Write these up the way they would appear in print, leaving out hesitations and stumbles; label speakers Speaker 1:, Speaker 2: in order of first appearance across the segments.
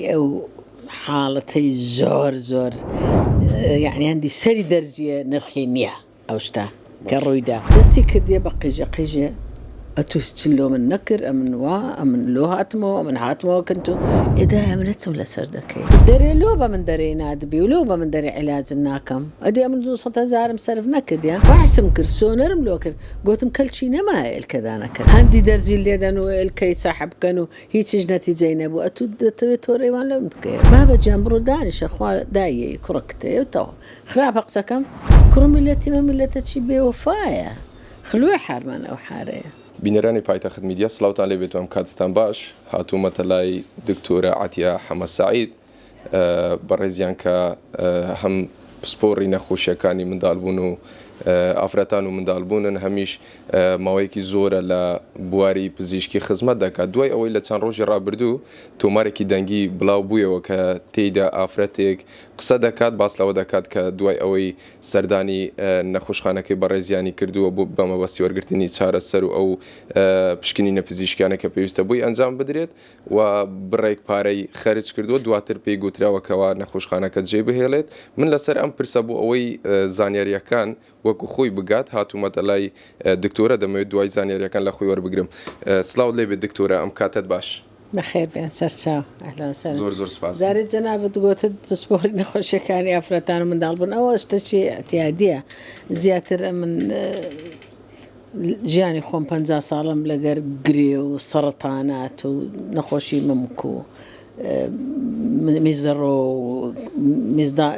Speaker 1: نەکی ئەو حاڵەتەی زۆر یعنی هەندی سەری دەرزیە نرخی نییە ئەو شتا کە ڕوویدا دەستی کردیە بە قیژە ئەتوچن لۆ من نەکرد ئەمن وا ئەمن لۆ هاتمەوە من هاتمەوە کەنتو ئێدا ئەمنەتم لەسەر دەکەی دەرێ لۆ بە من دەرێ نادبی و لۆ بە من دەرێ عیلاجن ناکەم ئەدێ من 200,000 سەرف نەکردیان باسم کرد سۆنەرم لۆ کرد گوتم کەلچی نەمایە ئێلکەدا نەکرد هەندی دەرزی لێدەن و ئێلکەی ساحب بکەن و هیچیش نەتیجەی نەبوو ئەتو دەتەوێت تۆڕێوان لەم بکەیە بابەجان بڕۆ دانیشە خوا دایەی کوڕکتەوە خراپە قسەکەم کوڕ میلەتیمە میلەتە چی بێوەفایە خلوێ حارمان ئەو حارەیە
Speaker 2: بینەرانی پایتەخت میدیا سلااوتان لێ بێتوام کاتتان باش هاتوومەتە لای دکتۆرە عاتیە حەمە سەعید بەڕێزیان کە هەم پسپۆڕی نەخۆشیەکانی منداڵبوون و ئافرەتان و منداڵبوونن هەمیش ماوەیەکی زۆرە لە بواری پزیشکی خزمەت دەکات دوای ئەوەی لە چەند ڕۆژی ڕابردوو تۆمارێکی دەنگی بڵاو بوویەوە کە تێیدا ئافرەتێک قسە دەکات باس لەوە دەکات کە دوای ئەوەی سەردانی نەخۆشخانەکەی بەڕێزیانی کردووە بۆ بەمەبەستی وەرگرتنی چارەسەر و ئەو پشکنینە پزیشکیانە کە پێویستە بووی ئەنجام بدرێت و بڕێک پارەی خەرج کردووە دواتر پێی گوتراوەکەوە نەخۆشخانەکە جێبهێڵێت من لەسەر ئەم پرسە بوو ئەوەی زانیاریەکان وەکو خۆی بگات هاتوومەتە لای دکتۆرە دەمەوێت دوای زانیاریەکان لە خۆی وەربگرم سلااو لێبێت دکتۆرە ئەم کاتت باش
Speaker 1: بەخێر بێن سەرچاو
Speaker 2: زۆر سپاس
Speaker 1: زارێت جەنابەت گوتت پسپۆری نەخۆشیەکانی ئافرەتان و منداڵبوون ئەوە شتێکی ئەتیادیە زیاتر من ژیانی خۆم 50 ساڵم لەگەر گرێ و سەرەتانات و نەخۆشی مەمک و میزەڕۆ و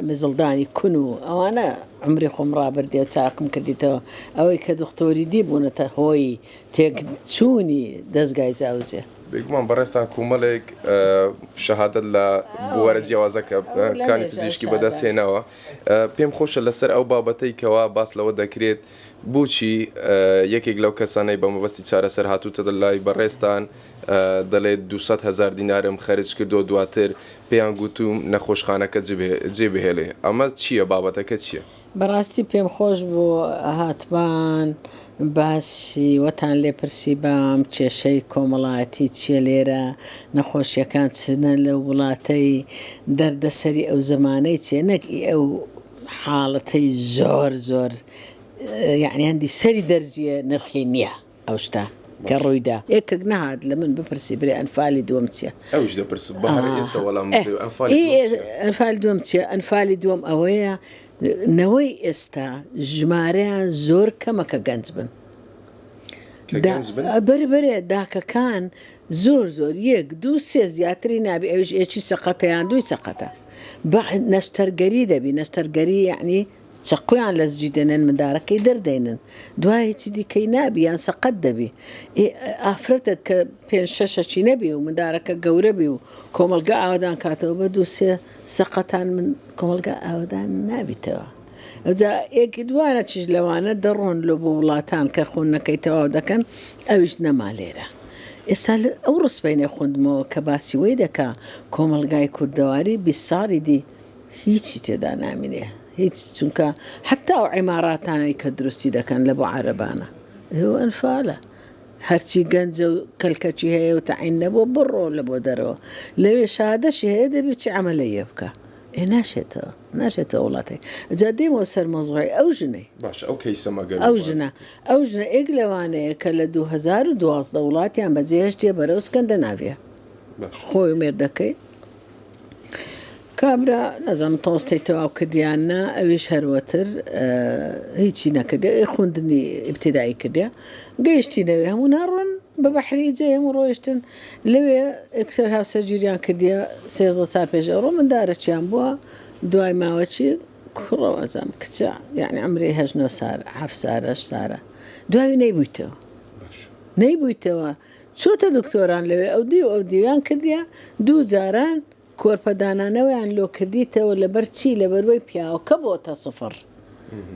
Speaker 1: میزڵدانی کون و ئەوانە عمری خۆم ڕابردێ و چاکم کردیتەوە ئەوەی کە دکتۆری دی بوونەتە هۆی تێکچوونی دەستگای جاوزێ
Speaker 2: بێگومان بەڕێستان کومەڵێک شەهادەت لە بوارە جیاوازەکە کانی پزیشکی بەدەستهێنەوە پێم خۆشە لەسەر ئەو بابەتەی کەوا باس لەوە دەکرێت بۆچی یەکێک لەو کەسانەی بە مەبەستی چارەسەر هاتووتە لای بەڕێستان دەڵێت 200,000 دینارم خەرج کردو دواتر پێیان گوتوم نەخۆشخانەکە جێبهێڵێ ئەمە چییە بابەتەکە چییە؟
Speaker 1: بەڕاستی پێم خۆش بوو هاتبان باسی وەتان لێپرسی بام کێشەی کۆمەڵایەتی چیە لێرە نەخۆشیەکان چنە لە وڵاتەی دەردەسەری ئەو زمانەی چێ نەکی ئەو حاڵەتەی زۆر یعنی هەندی سەری دەرزیە نرخی نییە ئەو شتا کە ڕوویدا یەکێک نەهات لە من بپرسی برێ ئەنفالی دووەم چییە ئەنفالی دووەم چییە ئەنفالی دووەم ئەوەیە نەوەی ئێستا ژمارەیان زۆر کەمەکە گەنج بن بەرێ داکەکان زۆر 1 2 3 زیاتری نابی ئەوش ئێکی سەقەتەیان دوی سەقەتە نەشتەرگەری دەبی نەشتەرگەری یعنی چەقویان لە زجی دێنن مندارەکەی دەردەینن دوای هیچی دیکەی نابی یان سەقەت دەبی ئافرەتە کە 5-6 نەبی و مندارەکە گەورە بی و کۆمەلگا ئاوادان کاتەوە بە 2-3 سەقەتان من کۆمەلگا ئاوادان نابیتەوە ئەجا ئێکی دوانە چیش لەوانە دەڕۆن لە بۆ وڵاتان کە خۆنەکەی تەواو دەکەن ئەویش نەما لێرە ئێستا ئەو ڕستبینێ خوندمەوە کە باسی وەی دەکا کۆمەلگای کوردەواری 20 ساڵی دی هیچی تێدا نامینێ هیچ چونکە حتا ئەو عیماراتانەی کە دروستی دەکەن لە بۆ عارەبانە ئەوە ئەنفالە هەرچی گەنجە و کەلکەچی هەیە و تەعین نەبووە بڕۆ لە بۆ دەرەوە لەوێ شادەشی هەیە دەبێت چی عەمەلەیە بکە ناشێتەوە وڵاتێک ئەجا دێمەوە سەر مۆزوعی ئەو ژنەی
Speaker 2: باش ئەو کەیسەمەگەر
Speaker 1: ئەو ژنە ئێک لەوانەیە کە لە 2012 وڵاتیان بەجێهێشتێ بەرەو سکەندەناڤیە خۆی مێردەکەی کابرا نەزانم تۆستی تەواو کردیاننا ئەویش هەروەتر هیچی نەکردێ خوندنی ئیبتیدایی کردێ گەیشتی نەوێ هەموو ناڕۆن بە بەحری جێ هەموو ڕۆیشتن لەوێ ئەکسەر هاوسەرگیریان کردیە 13 سال پێش ئەوڕۆ مندارەچیان بووە دوای ماوەچی کوڕەوە ئەزام کچە یعنی عمری 8 سارە 7 سارە 8 سارە دوای نەیبوویتەوە چۆتە دکتۆران لەوێ ئەو دیویان کردیە 2 جاران کۆرپەدانانەوەیان لۆ کردیتەوە لەبەر چی لەبەروەی پیاوەکە بۆتە سفر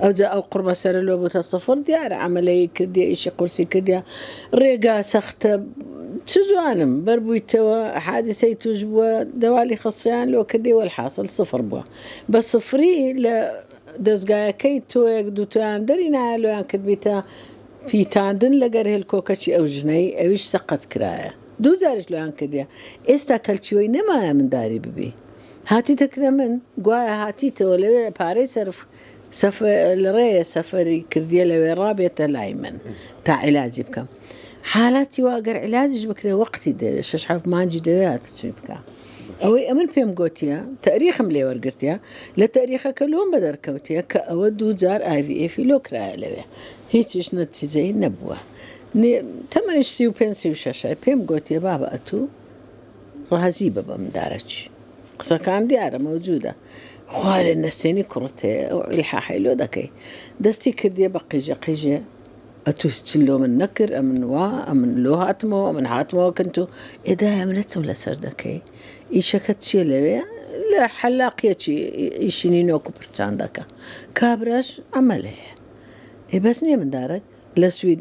Speaker 1: ئەوجا ئەو قڕبە سەرە لۆ بۆتە سفر دیارە عەمەلەیە کردیە ئیشی قورسی کردیە ڕێگا سەختە چ جوانم بەربوویتەوە حادیسەی توش بووە دەوالی خەسیان لۆ کردیەوە الحاصل سفر بووە بە سفری لە دەستگایەکەی تۆیەک دووتۆیان دەری نایە لۆیان کردبیتە پیتاندن لەگەر هێلکۆکەچی ئەو ژنەی ئەویش سەقەت کرایە دوو جارش لەیان کردیا ئێستا کەلچیۆی نەمایە منداری ببێ هاتیتە کرە من گوایە هاتیتەوە لەوێ پارەی لە ڕێیە سەفەری کردیە لەوێ ڕابێتە لای من تا عیلاجی بکەم حالاتی واگەر عیلاجیش بکرێ وەقتی دەوێت 6 مانجی دەوێت توی بکە ئەوەی ئەمن پێم گوتیە تاریخم لێ وەرگرتیا لە تاریخەکە لۆم بە دەرکەوتیە کە ئەوە 2 جار IVF لۆ کرایە لەوێ هیچیش نەتیجەی نەبووە تەمەنیش 35 پێم گوتیە بابە ئەتوو ڕازی بە مندارەچی قسەکان دیارە مەوجودە خوا لێ نەستێنی کوڕت هەیە ئەو ئیلحاحی لۆ دەکەی دەستی کردیە بە قیژە ئەتوو چلۆ من نەکرد ئەمن وا ئەمن لۆ هاتمەوە ئەمن هاتمەوە کەنت و ئێدای ئەمنەتم لەسەر دەکەی ئیشەکەت چیە لەوێ لە حەلاقیەکی ئیشینی نۆکو پرچان دەکە کابراش ئەمەل هەیە بەس نییە مندارێک لە سوید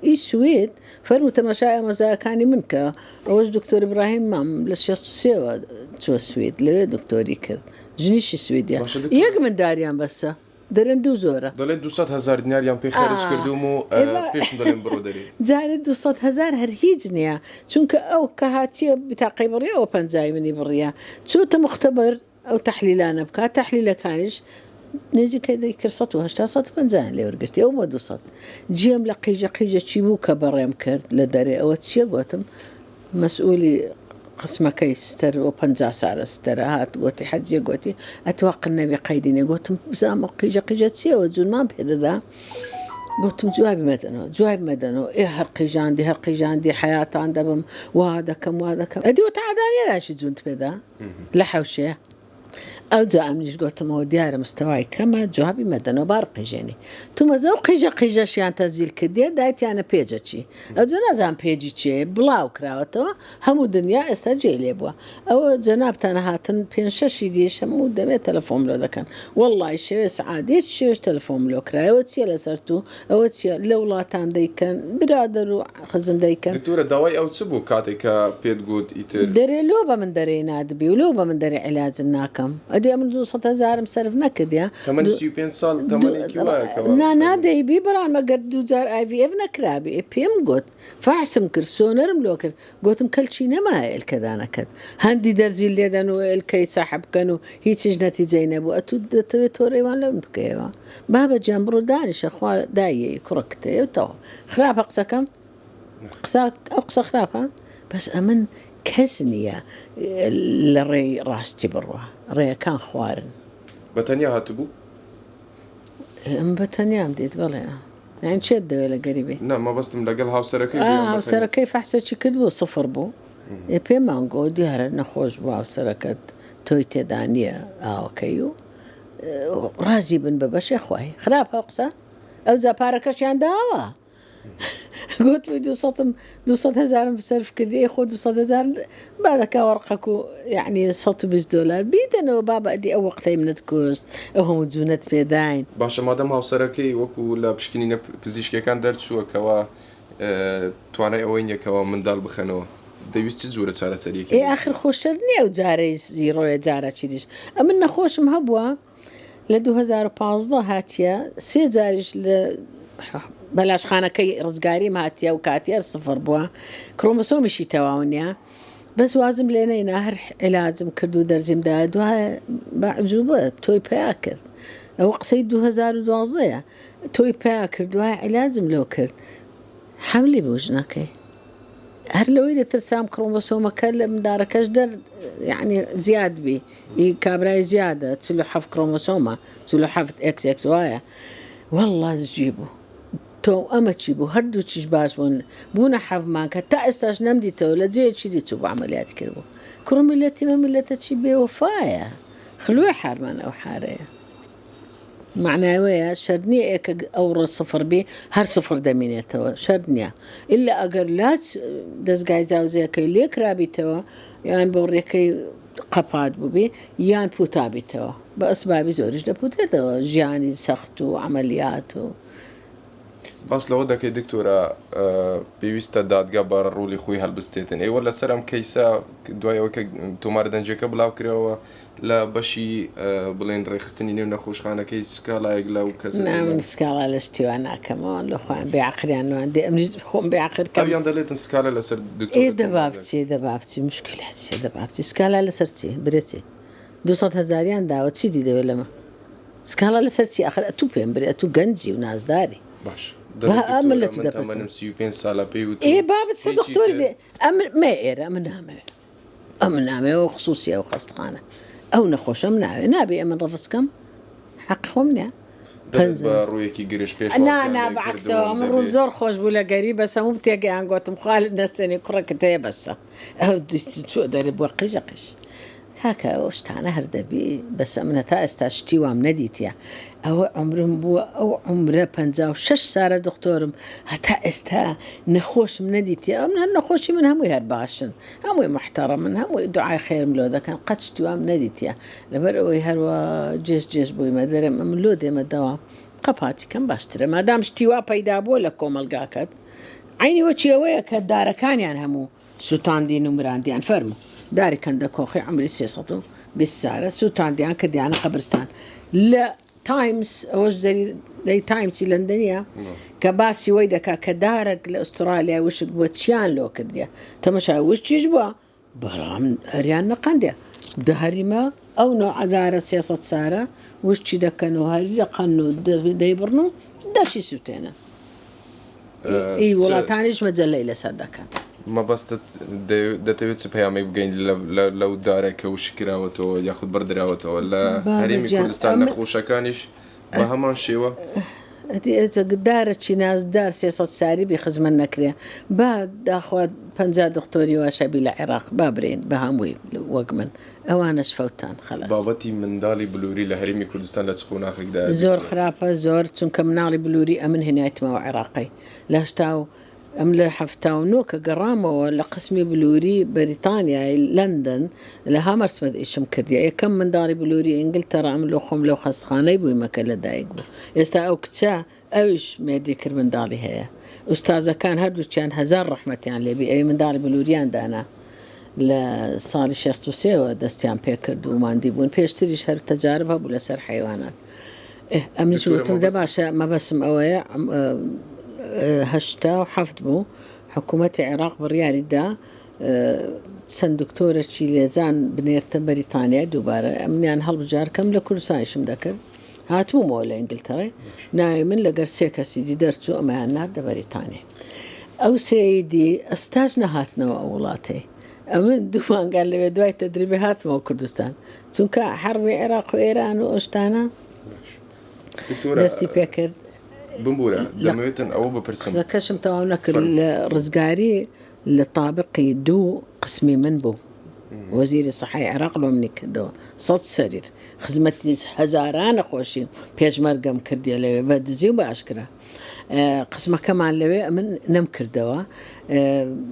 Speaker 1: ئی سوید فەرمو تەماشای ئامۆزایەکانی من کە ئەوەش دکتۆر ئیبراهیم مام لە 63ەوە چوە سوید لەوێ دکتۆری کرد ژنیشی سویدە یەک منداریان بەسە دەرێن 2 زۆرە
Speaker 2: دەڵێت 200,000 دیناریان پێی خەرج کردوم و پێشم دەڵێن بڕۆ دەری
Speaker 1: جارێت 200,000 هەر هیچ نییە چونکە ئەو کە هاتیە بتاقی بڕیەوە 50 منی بڕیە چۆتە مختبەر ئەو تەحلیلانە بکات تەحلیلەکانیش نزیکەی کرد 150 لێ وەرگرتی ئەو بۆ 200 جێم لە قیژە چی بوو کە بەڕێم کرد لە دەرێ ئەوە چیە گوتم مەسئولی قسمەکەی ستەر و 50 سارە ستەرە هات گوتی حەجیە گوتی ئەتوا قنەوی قەیدینێ گوتم بزانمە قیژە چیەوە جوونمان پێدەدا گوتم جوابی مەدەنەوە هەر قیژاندی حیاتان دەبم وا دەکەم ئەدیوە تا عادانیەداشی جوونت پێدا لە حەوشەیە ئەو جا ئەمنیش گوتمەوە دیارە مستەوای کەمە جوابی مەدەنەوە بار قیژێنی تو مەزە و قیژەشیان تەزیل کردێ دایتیانە پێجە چی ئەو جە نازان پێجی چێ بڵاو کراوەتەوە هەموو دنیا ئێستا جێ لێ بووە ئەوە جەنابتانە هاتن 5-6 دیش هەموو دەمێت تەلەفۆن لۆ دەکەن وەڵڵی شێوێ سعادێت شێوش تەلەفۆن لۆ کرایەوە چیە لەسەر تو ئەوە چیە لە وڵاتان دەیکەن برادەر و خزم دەیکەن
Speaker 2: دکتۆرە داوای ئەو چ بوو کاتێک کە پێت گوت ئیتر
Speaker 1: دەرێ لۆ بە من دەرێ نادبی و لۆ بە من دەرێ عیلاج ناکەم ئەدێ من 200,000 سەرف نەکردیا
Speaker 2: تەمەنی 35 ساڵ تەمەنێکی وایە
Speaker 1: نادەیبی بەڵام ئەگەر 2 جار IVF نەکرابێ پێم گوت فحسم کرد سۆنەرم لۆ کرد گوتم کەلچی نەمایە ئێلکەدانەکەت هەندی دەرزی لێدەن و ئێلکەی ساحب بکەن و هیچیش نەتیجەی نەبوو ئەتوو دەتەوێت تۆڕێوان لەون بکەیەوە بابە جان بڕۆ دانیشە خوا دایەی کوڕکتەوە خراپە قسەکەم ئەو قسە خراپە بەس ئەمن کەس نییە لە ڕێی ڕاستی بڕوە ڕێیەکان خوارن
Speaker 2: بەتەنیا هاتبوو
Speaker 1: بەتەنیام دێت بەڵێ یان چێت دەوێت لە گەریبێ
Speaker 2: مەبەستم لەگەڵ
Speaker 1: هاوسەرەکەی فەحسەکی کرد بوو 0 بوو پێمانگۆ دیارە نەخۆش بوو هاوسەرەکەت تۆی تێدا نییە ئاوەکەی و ڕازی بن بە بەشێ خوای خراپە قسە ئەو جاپارەکەشیان داوە گوتمی 200,000 سەرف کردی خۆ 200,000 بادەکە وەرقەک و یعنی $120 بیدەنەوە بابە ئەدی ئەو وەقتەی منت کوشت ئەو هەموو جوونەت پێداین
Speaker 2: باشە مادەم هاوسەرەکەی وەکو لە پشکنینە پزیشکەکان دەرچووەکەوە توانای ئەوەی یەکەوە منداڵ بخەنەوە دەویست چ جوورە چارەسەریەکە
Speaker 1: ئاخر خۆشەر نییە و جارەی زیڕۆیە جارەچی دیش ئەمن نەخۆشم هەبووە لە 2015 هاتیە 3 جاریش لە بەلاشخانەکەی ڕزگاری ماتیە و کاتیار 0 بووە کرۆمۆسۆمیشی تەواونیە بەس وازم لێ نەینا هەر عیلاجم کرد و دەرزیمدا دوای بەعجوبە تۆی پیا کرد ئەوە قسەی 2012ە تۆی پیا کرد دوای عیلاجم لەو کرد حەملی بوو ژنەکەی هەر لەوەی دەترسام کرۆمۆسۆمەکە لە مندارەکەش یعنی زیاد بی کابرای زیادە 47 کرۆمۆسۆمە 47 XX وایە وەڵڵا زجی بوو تۆ ئەمە چی بوو هەردوو چیش باش بوونە حەفمان کە تا ئێستاش نەمدیتەوە لە جێیەکی دیت و بە عملیاتی کرد بوو کوڕ میلەتیمە میلەتە چی بێوەفایە خلوێ حارمان ئەو حارەیە معناوەیە شەرت نییە ئێکە ئەو ڕۆ 0 بێ هەر 0 دەمێنێتەوە شەرت نییە ئللا ئەگەر لاچ دەستگای جاوزەکەی لێ کرابیتەوە یان بۆ ڕێکەی قەپات بووبێ یان پوتابیتەوە بە ئەسبابی زۆریش دەپوتێتەوە ژیانی سەخت و عملیات و
Speaker 2: باس لەوە دەکەی دکتۆرە پێویستە دادگا بە ڕوولی خۆی هەڵبستێتن ئێوە لەسەر ئەم کەیسا دوایەوە کە تۆمارە دەنجەکە بڵاو کرەوە لە بەشی بڵێن ڕێخستنی نێو نەخۆشخانەکەی سکالایەک لەو کەس
Speaker 1: من سکاڵا لە شتیوان ناکەمەوە لە خۆیان بێعقلیانوان دێ ئەمری خۆم بێعقلکەم
Speaker 2: یان دەڵێتن سکالە لەسەر
Speaker 1: دەبابچی مشکلات چێ دەبابچی سکالا لەسەر چی برێتی 200,000 داوە چی دی دەوێت لەمە سکالا لەسەر چی ئەخر ئەتو پێم برێت تو گەنجی و نازداری
Speaker 2: باش
Speaker 1: ئەمە لە تو دەپرسم
Speaker 2: 35 ساڵە پێی وت
Speaker 1: بابت دکتۆری دێ ئەم مێ ئێرە ئەمە نامەوێت ئەمە نامەوە خصوصیە و خەستخانە ئەو نەخۆشەم نابێ ئەمە ڕەفسکەم حەق خۆم نیە
Speaker 2: ڕوویەکی گرش پێش
Speaker 1: بەعکسەوە من ڕوو زۆر خۆش بوو لە گەری بەسە هەموو تێگەیان گوتم خالت دەستێنی کوڕەکەت هەیە بەسە ئەو چۆ دەرێ بووە قژەقش کاکە ئەو شتانە هەردەبی بەسە منە تا ئێستا شتی وام نەدیتە ئەوە عمرم بووە ئەو عمرە 56 سارە دکتۆرم هەتا ئێستا نەخۆشم نەدیتە ئەم نەخۆشی من هەمووی هەر باشن هەمووی محتەڕە من هەمووی دوعای خێرم لۆ دەکەن قەت شتی وام نەدیتە لەبەر ئەوەی هەروە جێش بوویمە دەرێم ئەم لۆ دێمە دەوام قەپاتی کەم باشترە مادام شتی وا پەیدا بووە لە کۆمەلگاکەت عینیوە چیەوەیە کە دارەکانیان هەموو سووتاندین و مراندیان فەرمو داری کەندە کۆخی عمری 320 سارە سووتاندیان کە دیانە قەبرستان لە تایمس ئەوەش دەی تایمسی لەندەنیە کە باسی وەی دەکا کە دارێک لە ئوسترالیا وشک بووە چیان لۆ کردیە تەمەشای وش چیش بووە بەڵام هەریان نەقەندێ دەهەریمە ئەو نۆعەدارە 300 سارە وش چی دەکەن و هەری دەقەن و دەیبڕن و دەشی سووتێنە ئی وڵاتانیش مەجەلەی لەسەر دەکەن
Speaker 2: مەبەستت دەتەوێت چ پەیامی بگەین لەو دارێکە و شکراوەتەوە یاخود بەردراوەتەوە لە هەرێمی کوردستان نەخۆشەکانیش بە هەمان شێوە
Speaker 1: دارە چی نازدار 300 ساری بی خزمەت نەکرێ با داخوات 50 دکتۆری واشەبی لە عێراق بابرێن بە هەمووی وەک من ئەوانش فەوتان خەلاص
Speaker 2: بابەتی منداڵی بلووری لە هەرێمی کوردستان لە چ قۆناغێکدا
Speaker 1: زۆر خراپە زۆر چونکە مناڵی بلووری ئەمن هێنایەتمەوە عێراقی لە هەشتا و ئەم لە 79 کە گەڕامەوە لە قسمی بلووری بەریتانیای لەندەن لە هامەرسمەد ئیشم کردیە یەکەم منداڵی بلووری ئینگلتەرا من لە خۆم لەو خەستخانەی بوویمەکە لە دایک بوو ئێستا ئەو کچە ئەویش مێردی کرد منداڵی هەیە ئوستازەکان هەردووچیان هەزار ڕەحمەتیان لێبی ئەوی منداڵی بلووریان دانا لە ساڵی 63ەوە دەستیان پێکرد و ماندی بوون پێشتریش هەر تەجارب هەبوو لەسەر حیوانات ئەمنیش وتم دە باشە مەبەسم ئەوەیە 87 بوو حکوومەتی عێراق بڕیاریدا چەند دکتۆرەکی لێزان بنێرتە بەریتانیا دووبارە ئەمنیان هەڵبجارکەم لە کوردستانیشم دەکرد هاتوومەوە لە ئینگلتەرە ناوی من لەگەر 3 کەسیدی دەرچوو ئەمەیان نادە بەریتانیا ئەو سێیدی ئەستاژ نەهاتنەوە ئەو وڵاتەی ئەمن دووانگان لەوێ دوای تەدریبی هاتمەوە کوردستان چونکە حەربی عێراق و ئێران و ئەشتانە دەستی پێکرد
Speaker 2: بمبورە دەمەوێتن ئەوە بپرسم
Speaker 1: قسەکەشم تەواو نەکرد لە ڕزگاری لە تابقی 2 قسمی من بوو وەزیری سەحای عێراق لۆمنی کردەوە 100 سەریر خزمەتی هەزاران نەخۆشی پێشمەرگەم کردیە لەوێ بە دزی و بە ئاشکرا قسمەکەمان لەوێ من نەم کردەوە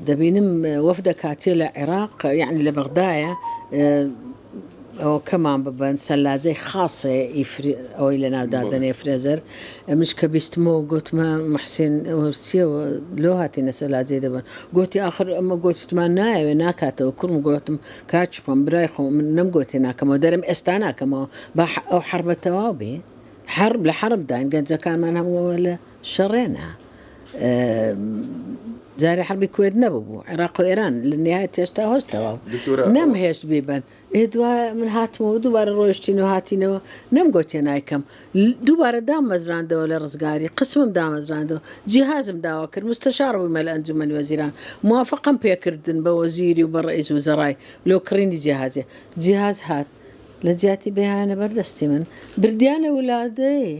Speaker 1: دەبینم وەفدە کاتێ لە عێراق یعنی لە بەغدایە ئەوە کەمان ببن سەلاجەی خاصێ ئەوەی لە ناودادنێ فرێزەر ئەمش کە بیستمەوە گوتمە محسین چیەوە لۆ هاتیینە سەلاجێ دەبن گوتی آخر ئەمە گوتمان نایەوێ ناکاتەوە کوڕم گوتم کاچ خۆم برای خۆم من نەم گوتی ناکەمەوە دەرم ئێستا ناکەمەوە با ئەو حربەتەواو بێ حرب لە حربداین گەنجەکانمان هەمووە لە شەڕێنە جاری حربی کوێت نەبوو عێراق و ئێران لە نهایەت هێشتا هۆشتەوە نەم هێشت بیبن دوای من هاتمەوە دووبارە ڕۆیشتین و هاتینەوە نەم گوتێ نایکەم دووبارە دامەزراندەوە لە ڕزگاری قسمم دامەزراندەوە جیهازم داوا کرد مستەشار بوومە لە ئەنجومەنی وەزیران موافقم پێکردن بە وەزیری و بە ڕئیس وزەڕای لۆکڕینی جیهازێ جیهاز هات لە جیاتی بەیانە بەردەستی من بردیانە وڵادەی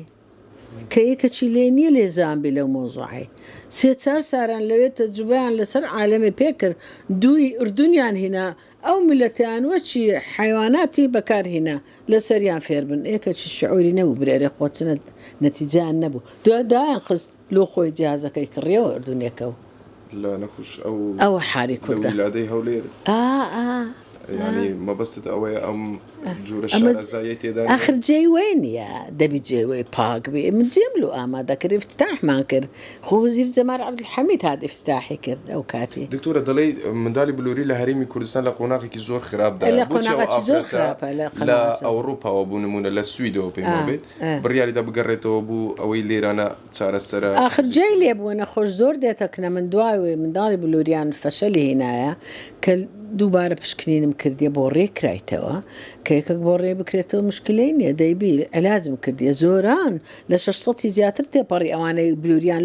Speaker 1: کە یەکەچی لێ نییە لێزانبی لەو مۆزوعی 3-4 ساران لەوێت تەجوبەیان لەسەر عالەمی پێکرد دووی ئوردونیان هینا ئەو میلەتیان وەچی حیواناتی بەکارهێنا لە سەریان فێر بن ئێکەچی شعوری نەبوو برێرە خۆچنت نەتیجیان نەبوو دایان خست لۆ خۆی جیازەکەی کڕیەوە ئوردونیەکە و
Speaker 2: لا نەخۆش
Speaker 1: ئەو حاری کوردە
Speaker 2: ویلادەی هەولێر يعني ما بستت أوي أم جور الشارع زايتي داني
Speaker 1: آخر جاي وين يا دبي جاي وين باق بي من جملو ما ذكر افتتاح ما كر هو وزير زمان عبد الحميد هذا افتتاحي كر أو كاتي
Speaker 2: دكتورة دلي مندالي بلوري لهريمي كردستان لقناقي كي زور خراب ده
Speaker 1: لا قناقة زور خراب
Speaker 2: لا أوروبا وابو نمونا لا السويد وبين بيت بريالي ده بقريته أبو أوي ليرانا صار السرا
Speaker 1: آخر جاي لي أبونا خوش زور ديتكنا من دواوي من داري بلوريان فشلي هنا كل دوباره بشكنين مكردية بوري كرايتوا كيك بوري بكريتو مشكلين يا دايبي لازم كردية زوران لش صوتي زياترتي بري أواني بلوريان